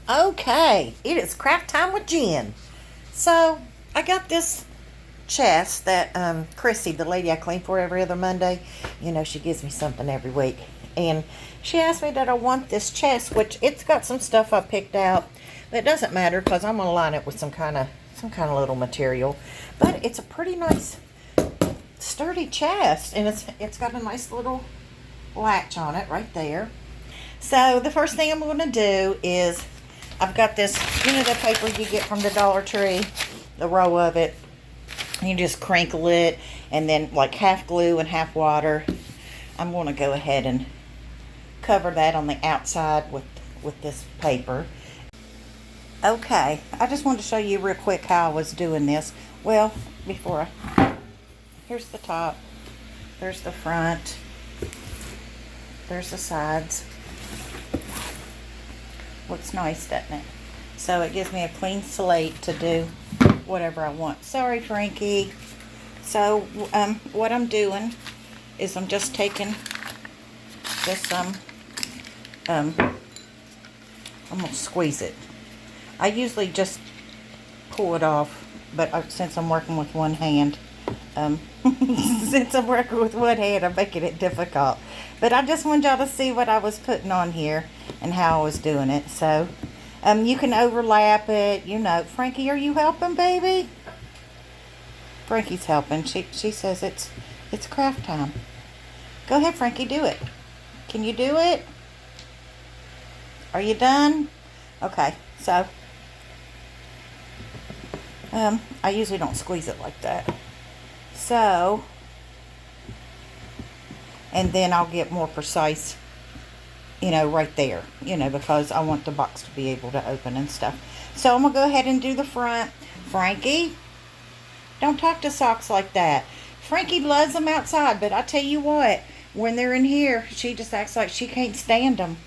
Okay, it is craft time with Jen. So I got this chest that Chrissy, the lady I clean for every other Monday, she gives me something every week, and she asked me that I want this chest, which it's got some stuff I picked out, but it doesn't matter because I'm gonna line it with some kind of little material. But it's a pretty nice, sturdy chest, and it's got a nice little latch on it right there. So the first thing I'm going to do is I've got this, the paper you get from the Dollar Tree, the row of it. You just crinkle it and then like half glue and half water. I'm going to go ahead and cover that on the outside with this paper. Okay, I just wanted to show you real quick how I was doing this. Well, here's the top, there's the front, there's the sides. Looks nice, doesn't it? So it gives me a clean slate to do whatever I want. Sorry, Frankie. So what I'm doing is I'm just taking this I'm gonna squeeze it. I usually just pull it off, but since I'm working with one hand, I'm making it difficult. But I just wanted y'all to see what I was putting on here and how I was doing it. So, you can overlap it. Frankie, are you helping, baby? Frankie's helping. She says it's craft time. Go ahead, Frankie, do it. Can you do it? Are you done? Okay, so I usually don't squeeze it like that. So, and then I'll get more precise, right there, because I want the box to be able to open and stuff. So I'm going to go ahead and do the front. Frankie, don't talk to socks like that. Frankie loves them outside, but I tell you what, when they're in here, she just acts like she can't stand them.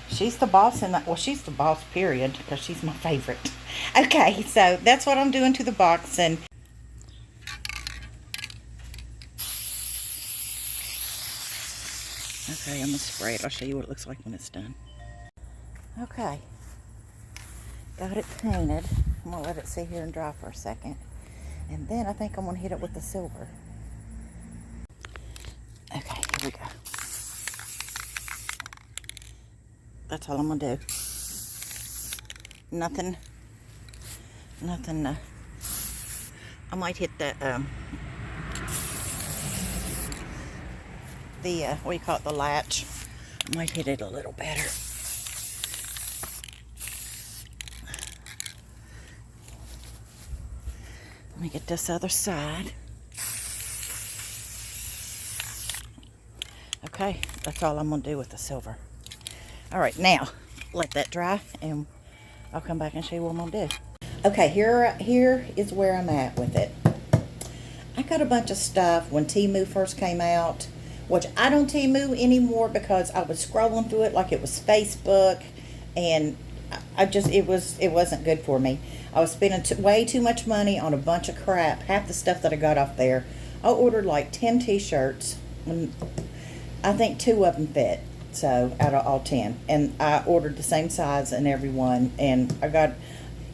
She's the boss she's the boss, period, because she's my favorite. Okay, so that's what I'm doing to the box. And okay, I'm going to spray it. I'll show you what it looks like when it's done. Okay. Got it painted. I'm going to let it sit here and dry for a second. And then I think I'm going to hit it with the silver. Okay, here we go. That's all I'm going to do. Nothing. I might hit the what do you call it, the latch. I might hit it a little better. Let me get this other side. Okay, that's all I'm going to do with the silver. All right, now let that dry and I'll come back and show you what I'm going to do. Okay, here is where I'm at with it. I got a bunch of stuff when Temu first came out, which I don't Temu anymore because I was scrolling through it like it was Facebook, and it wasn't good for me. I was spending way too much money on a bunch of crap. Half the stuff that I got off there. I ordered like 10 t-shirts, and I think 2 of them fit. So out of all 10, and I ordered the same size in every one, and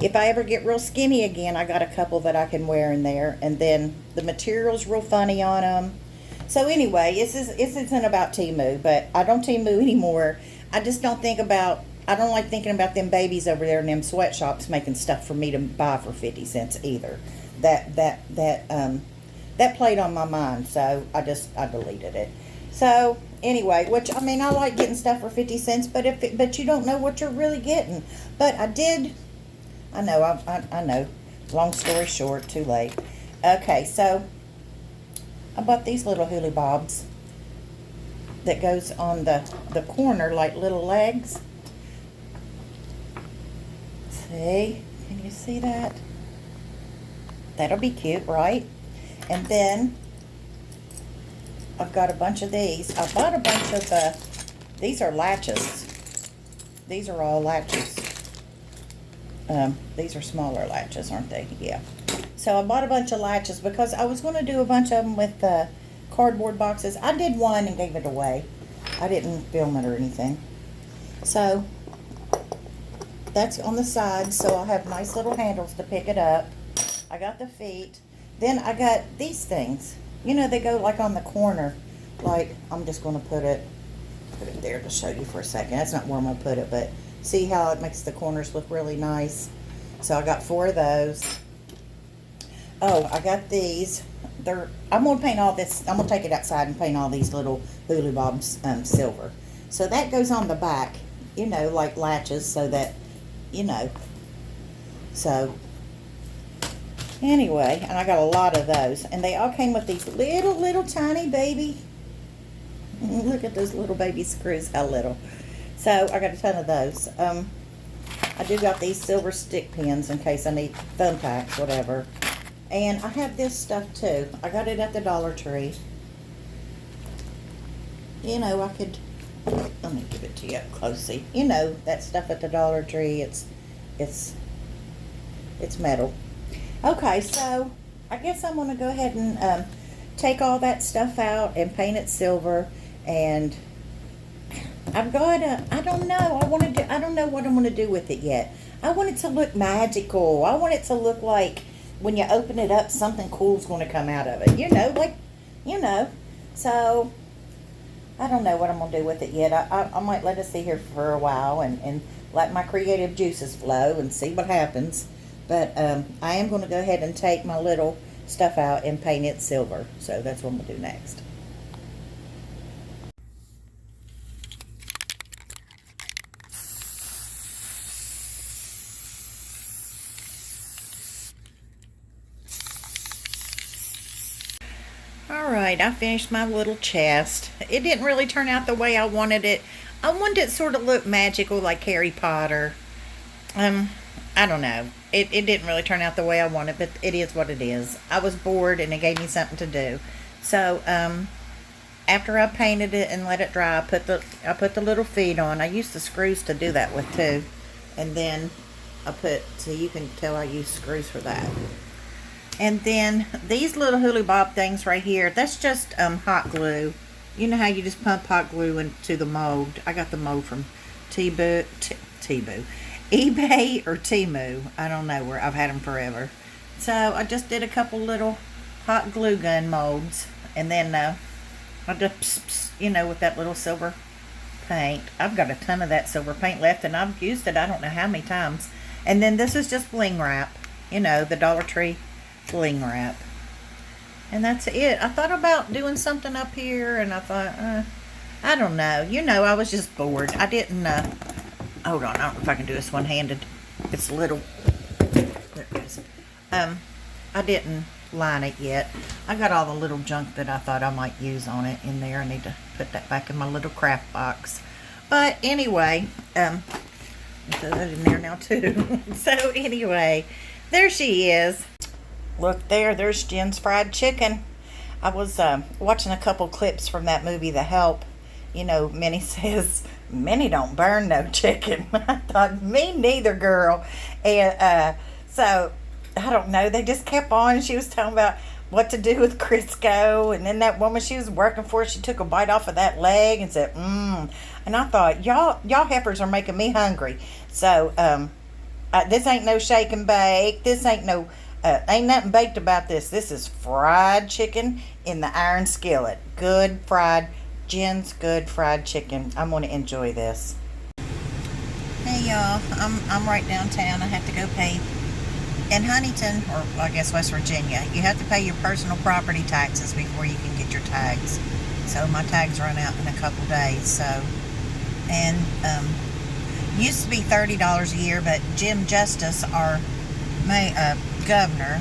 if I ever get real skinny again, I got a couple that I can wear in there, and then the material's real funny on them. So anyway, this isn't about Temu, but I don't Temu anymore. I just don't I don't like thinking about them babies over there in them sweatshops making stuff for me to buy for 50 cents either. That played on my mind, so I deleted it. So anyway, which, I mean, I like getting stuff for 50 cents, but you don't know what you're really getting. But I know. Long story short, too late. Okay, so I bought these little hoolie bobs that goes on the corner like little legs. See? Can you see that? That'll be cute, right? And then I've got a bunch of these. I bought a bunch of, these are latches. These are all latches. These are smaller latches, aren't they? Yeah. So I bought a bunch of latches because I was going to do a bunch of them with cardboard boxes. I did one and gave it away. I didn't film it or anything. So that's on the side, so I'll have nice little handles to pick it up. I got the feet. Then I got these things. You know, they go like on the corner. Like, I'm just going to put it there to show you for a second. That's not where I'm going to put it, but see how it makes the corners look really nice. So I got 4 of those. Oh, I got these. I'm going to paint all this. I'm going to take it outside and paint all these little hula bobs silver. So that goes on the back, you know, like latches, so that, you know. So anyway, and I got a lot of those. And they all came with these little tiny baby. Look at those little baby screws, how little. So I got a ton of those. I do got these silver stick pins in case I need thumbtacks, whatever. And I have this stuff too. I got it at the Dollar Tree. You know, I could, let me give it to you up closely. You know, that stuff at the Dollar Tree, it's metal. Okay, so I guess I'm gonna go ahead and take all that stuff out and paint it silver. And I've got I don't know, I don't know what I'm gonna do with it yet. I want it to look magical. I want it to look like when you open it up, something cool's going to come out of it. You know, like, you know. So, I don't know what I'm going to do with it yet. I might let it sit here for a while and let my creative juices flow and see what happens. But I am going to go ahead and take my little stuff out and paint it silver. So, that's what I'm going to do next. Alright, I finished my little chest. It didn't really turn out the way I wanted it. I wanted it sort of look magical like Harry Potter. I don't know. It didn't really turn out the way I wanted, but it is what it is. I was bored and it gave me something to do. So, after I painted it and let it dry, I put the little feet on. I used the screws to do that with too. And then so you can tell I used screws for that. And then these little hula bob things right here, that's just hot glue. You know how you just pump hot glue into the mold. I got the mold from eBay or Temu. I don't know where. I've had them forever. So I just did a couple little hot glue gun molds. And then I just, you know, with that little silver paint. I've got a ton of that silver paint left and I've used it I don't know how many times. And then this is just bling wrap. You know, the Dollar Tree bling wrap. And that's it. I thought about doing something up here and I thought, I don't know. You know, I was just bored. I didn't, hold on, I don't know if I can do this one-handed. It's a little, there it is. I didn't line it yet. I got all the little junk that I thought I might use on it in there. I need to put that back in my little craft box. But anyway, throw that in there now too. So anyway, there she is. Look there, there's Jen's fried chicken. I was watching a couple clips from that movie, The Help. You know, Minnie says, Minnie don't burn no chicken. I thought, me neither, girl. And so, I don't know, they just kept on. She was talking about what to do with Crisco. And then that woman she was working for, she took a bite off of that leg and said, And I thought, y'all heifers are making me hungry. So, this ain't no shake and bake. This ain't no... ain't nothing baked about this. This is fried chicken in the iron skillet. Good fried, Jen's good fried chicken. I'm going to enjoy this. Hey y'all, I'm right downtown. I have to go pay in Huntington, or I guess West Virginia. You have to pay your personal property taxes before you can get your tags. So my tags run out in a couple days. So, and used to be $30 a year, but Jim Justice, our governor,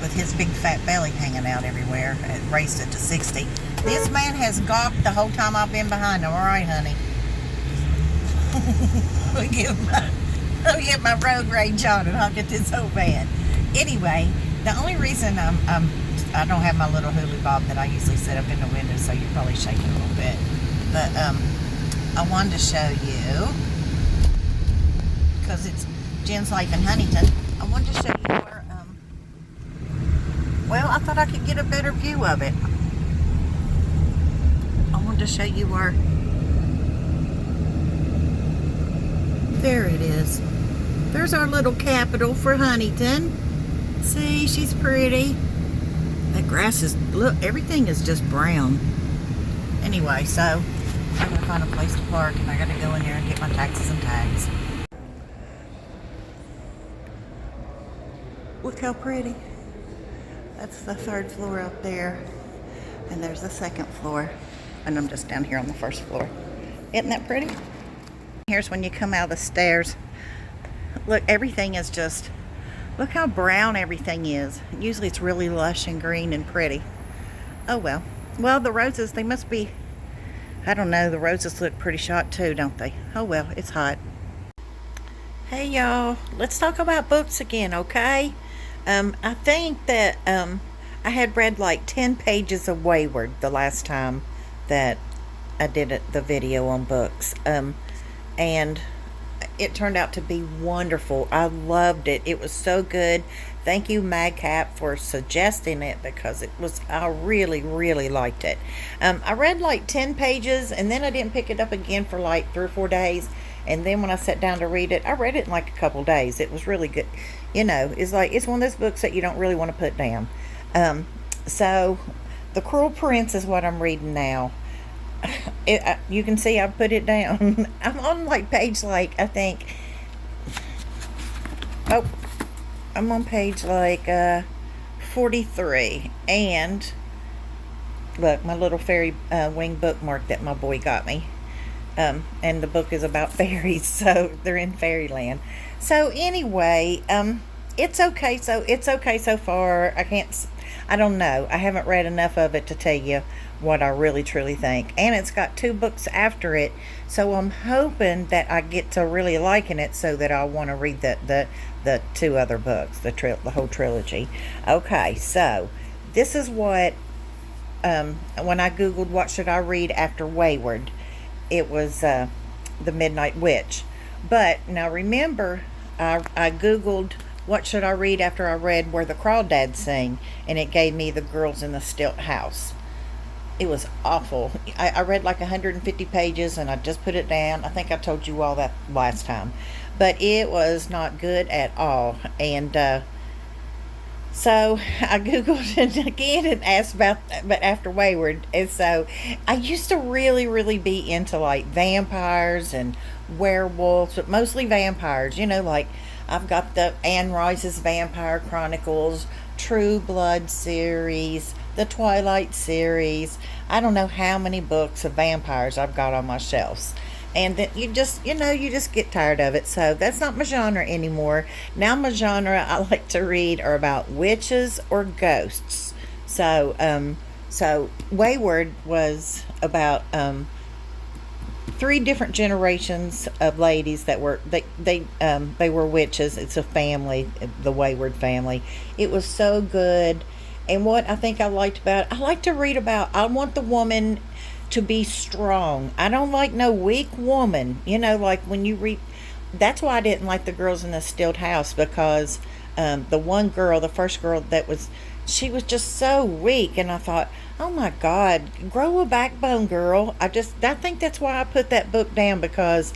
with his big fat belly hanging out everywhere, raised it to 60. This man has gawked the whole time I've been behind him. All right, honey. I'll get my road rage on and I'll get this whole van. Anyway, the only reason I don't have my little hula bob that I usually set up in the window, so you're probably shaking a little bit. But I wanted to show you, because it's Jen's Life in Huntington. I wanted to show you where, well, I thought I could get a better view of it. I wanted to show you where There it is. There's our little capital for Huntington. See, she's pretty. That grass is, look, everything is just brown. Anyway, so I'm gonna find a place to park and I gotta go in there and get my taxes and tags. Look how pretty. That's the 3rd floor up there. And there's the 2nd floor. And I'm just down here on the 1st floor. Isn't that pretty? Here's when you come out of the stairs. Look, everything is just, look how brown everything is. Usually it's really lush and green and pretty. Oh well. Well, the roses, they must be, I don't know, the roses look pretty shot too, don't they? Oh well, it's hot. Hey y'all, let's talk about books again, okay? I think that I had read like 10 pages of Wayward the last time that I did the video on books. And it turned out to be wonderful. I loved it. It was so good. Thank you, Madcap, for suggesting it because I really, really liked it. I read like 10 pages and then I didn't pick it up again for like 3 or 4 days. And then when I sat down to read it, I read it in like a couple days. It was really good. You know, it's one of those books that you don't really want to put down. So, The Cruel Prince is what I'm reading now. You can see I put it down. I'm on like page like, I think, oh, I'm on page like 43. And look, my little fairy wing bookmark that my boy got me. And the book is about fairies, so they're in fairyland. So anyway, it's okay. So it's okay so far. I don't know. I haven't read enough of it to tell you what I really truly think. And it's got 2 books after it, so I'm hoping that I get to really liking it so that I'll want to read the 2 other books, the whole trilogy. Okay, so this is what when I googled what should I read after Wayward, it was The Midnight Witch. But now remember, I googled what should I read after I read Where the Crawdads Sing, and it gave me The Girls in the Stilt House. It was awful. I read like 150 pages and I just put it down. I think I told you all that last time. But it was not good at all. And so I googled it again and asked about that, but after Wayward. And so I used to really, really be into like vampires and werewolves, but mostly vampires. You know, like I've got the Anne Rice's Vampire Chronicles, True Blood series, the Twilight series. I don't know how many books of vampires I've got on my shelves. And then you just get tired of it. So that's not my genre anymore. Now my genre I like to read are about witches or ghosts. So Wayward was about 3 different generations of ladies that were they were witches. It's a family, the Wayward family. It was so good. And what I think I liked about it, I like to read about, I want the woman to be strong. I don't like no weak woman. You know, like when you read, that's why I didn't like The Girls in the Stilt House, because the one girl, the first girl she was just so weak, and I thought, oh my God, grow a backbone, girl. I think that's why I put that book down, because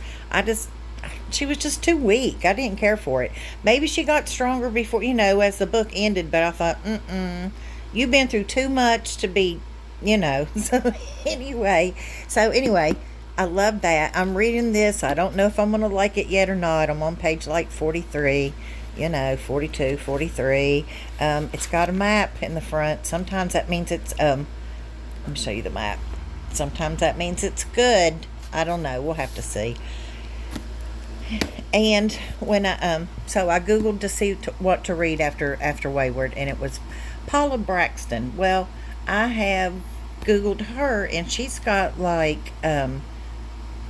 she was just too weak. I didn't care for it. Maybe she got stronger before, as the book ended, but I thought, you've been through too much to be, So anyway, I love that. I'm reading this. I don't know if I'm going to like it yet or not. I'm on page like 43, 42, 43. It's got a map in the front. Sometimes that means it's, let me show you the map. Sometimes that means it's good. I don't know. We'll have to see. And when so I googled to see what to read after Wayward, and it was Paula Braxton. Well, I have googled her, and she's got like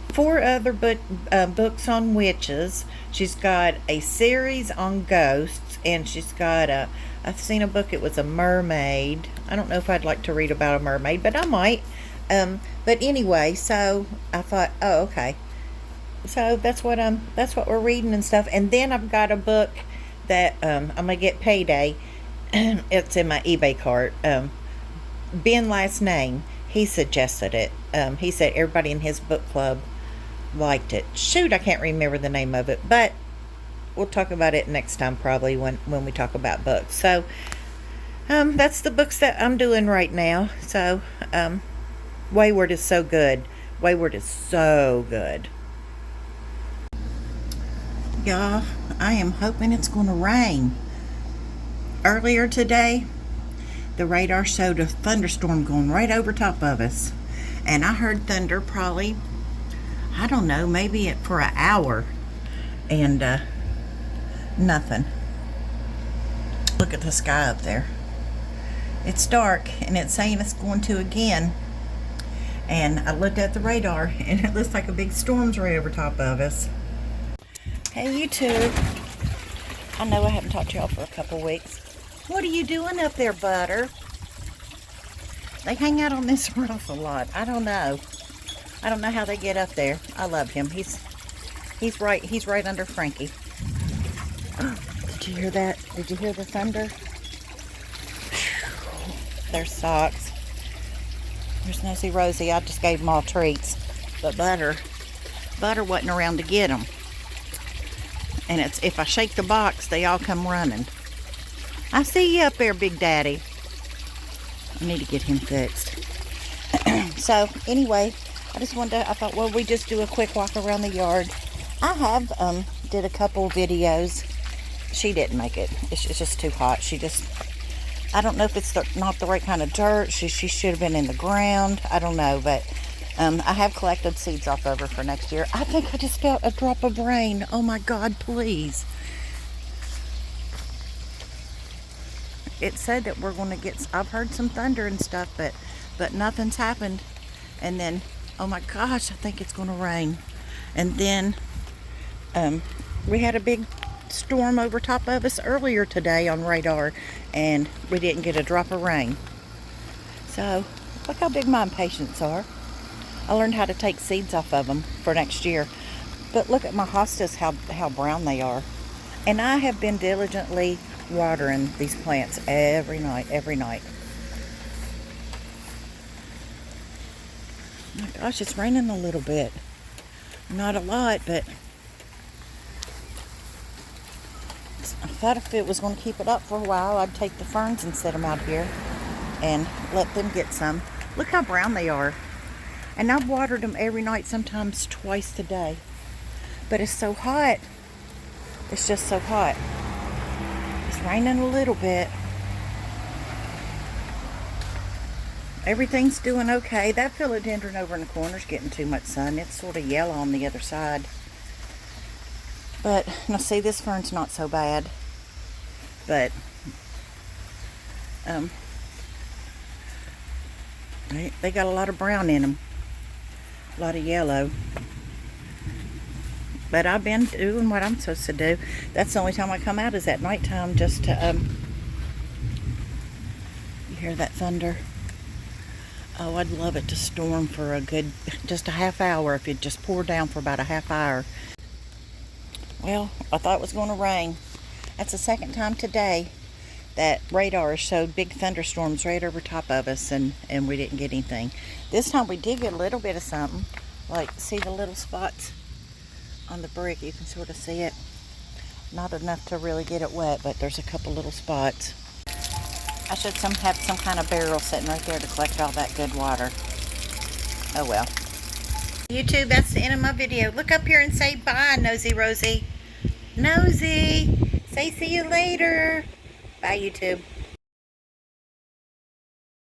4 other books on witches. She's got a series on ghosts, and she's got I've seen a book. It was a mermaid. I don't know if I'd like to read about a mermaid, but I might. But anyway, so I thought, oh, okay. So that's what we're reading and stuff. And then I've got a book that I'm gonna get payday. It's in my eBay cart. Ben last name, he suggested it. He said everybody in his book club liked it. Shoot, I can't remember the name of it, but we'll talk about it next time probably when we talk about books. So that's the books that I'm doing right now. So Wayward is so good. Wayward is so good. Y'all, I am hoping it's going to rain. Earlier today, the radar showed a thunderstorm going right over top of us. And I heard thunder probably, I don't know, maybe for an hour. And nothing. Look at the sky up there. It's dark and it's saying it's going to again. And I looked at the radar and it looks like a big storm's right over top of us. Hey YouTube. I know I haven't talked to y'all for a couple weeks. What are you doing up there, Butter? They hang out on this roof a lot. I don't know. I don't know how they get up there. I love him. He's right under Frankie. Did you hear that? Did you hear the thunder? There's Socks. There's Nosy Rosie. I just gave them all treats. But Butter wasn't around to get them. And it's if I shake the box, they all come running. I see you up there, Big Daddy. I need to get him fixed. So anyway, I thought, well, we just do a quick walk around the yard. I have did a couple videos. She didn't make it. It's just too hot. I don't know if it's not the right kind of dirt. She should have been in the ground. I don't know, but I have collected seeds off of her for next year. I think I just felt a drop of rain. Oh my God, please. It said that we're going to get, I've heard some thunder and stuff, but nothing's happened. And then, oh my gosh, I think it's going to rain. And then we had a big storm over top of us earlier today on radar, and we didn't get a drop of rain. So look how big my impatiens are. I learned how to take seeds off of them for next year. But look at my hostas, how brown they are. And I have been diligently watering these plants every night. Oh my gosh, it's raining a little bit. Not a lot, but I thought if it was going to keep it up for a while, I'd take the ferns and set them out here and let them get some. Look how brown they are. And I've watered them every night, sometimes twice a day. But it's so hot. It's just so hot. It's raining a little bit. Everything's doing okay. That philodendron over in the corner is getting too much sun. It's sort of yellow on the other side. But, now see, this fern's not so bad. But, they got a lot of brown in them. A lot of yellow. But I've been doing what I'm supposed to do. That's the only time I come out is at nighttime, just to, you hear that thunder? Oh, I'd love it to storm for just a half hour, if it just poured down for about a half hour. Well, I thought it was going to rain. That's the second time today that radar showed big thunderstorms right over top of us, and we didn't get anything. This time we did get a little bit of something. Like, see the little spots on the brick? You can sort of see it. Not enough to really get it wet, but there's a couple little spots. I should have some kind of barrel sitting right there to collect all that good water. Oh well. YouTube, that's the end of my video. Look up here and say bye, Nosy Rosie. Nosy, say see you later. Bye, YouTube.